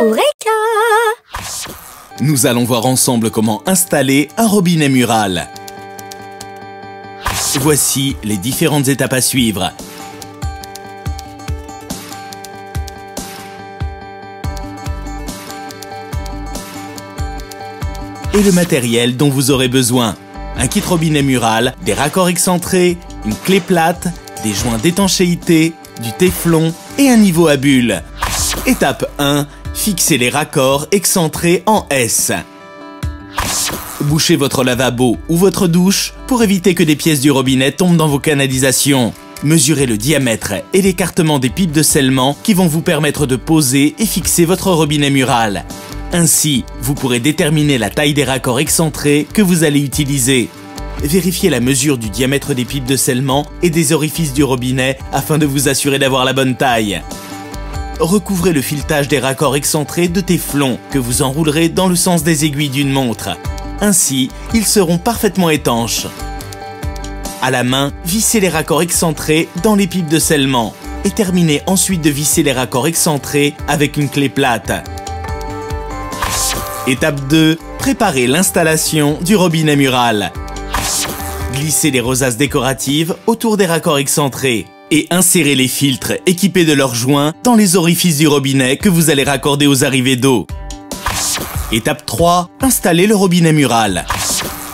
Eureka! Nous allons voir ensemble comment installer un robinet mural. Voici les différentes étapes à suivre. Et le matériel dont vous aurez besoin. Un kit robinet mural, des raccords excentrés, une clé plate, des joints d'étanchéité, du téflon et un niveau à bulles. Étape 1. Fixez les raccords excentrés en S. Bouchez votre lavabo ou votre douche pour éviter que des pièces du robinet tombent dans vos canalisations. Mesurez le diamètre et l'écartement des pipes de scellement qui vont vous permettre de poser et fixer votre robinet mural. Ainsi, vous pourrez déterminer la taille des raccords excentrés que vous allez utiliser. Vérifiez la mesure du diamètre des pipes de scellement et des orifices du robinet afin de vous assurer d'avoir la bonne taille. Recouvrez le filetage des raccords excentrés de téflon que vous enroulerez dans le sens des aiguilles d'une montre. Ainsi, ils seront parfaitement étanches. À la main, vissez les raccords excentrés dans les pipes de scellement et terminez ensuite de visser les raccords excentrés avec une clé plate. Étape 2. Préparez l'installation du robinet mural. Glissez les rosaces décoratives autour des raccords excentrés et insérez les filtres équipés de leurs joints dans les orifices du robinet que vous allez raccorder aux arrivées d'eau. Étape 3. Installez le robinet mural.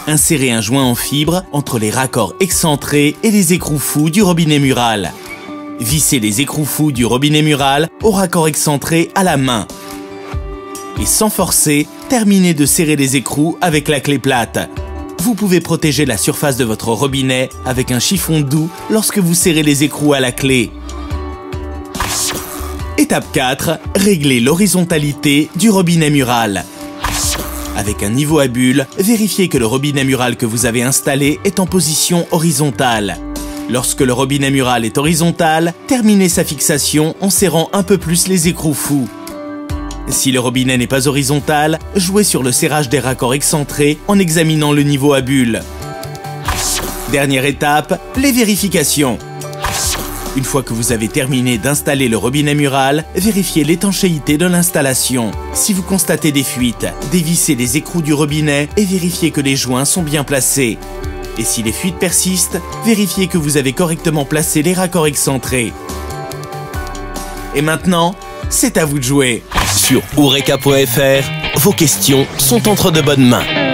Insérez un joint en fibre entre les raccords excentrés et les écrous-fous du robinet mural. Vissez les écrous-fous du robinet mural au raccord excentré à la main. Et sans forcer, terminez de serrer les écrous avec la clé plate. Vous pouvez protéger la surface de votre robinet avec un chiffon doux lorsque vous serrez les écrous à la clé. Étape 4. Réglez l'horizontalité du robinet mural. Avec un niveau à bulles, vérifiez que le robinet mural que vous avez installé est en position horizontale. Lorsque le robinet mural est horizontal, terminez sa fixation en serrant un peu plus les écrous-fous. Si le robinet n'est pas horizontal, jouez sur le serrage des raccords excentrés en examinant le niveau à bulles. Dernière étape, les vérifications. Une fois que vous avez terminé d'installer le robinet mural, vérifiez l'étanchéité de l'installation. Si vous constatez des fuites, dévissez les écrous du robinet et vérifiez que les joints sont bien placés. Et si les fuites persistent, vérifiez que vous avez correctement placé les raccords excentrés. Et maintenant, c'est à vous de jouer. Sur Eureka.fr, vos questions sont entre de bonnes mains.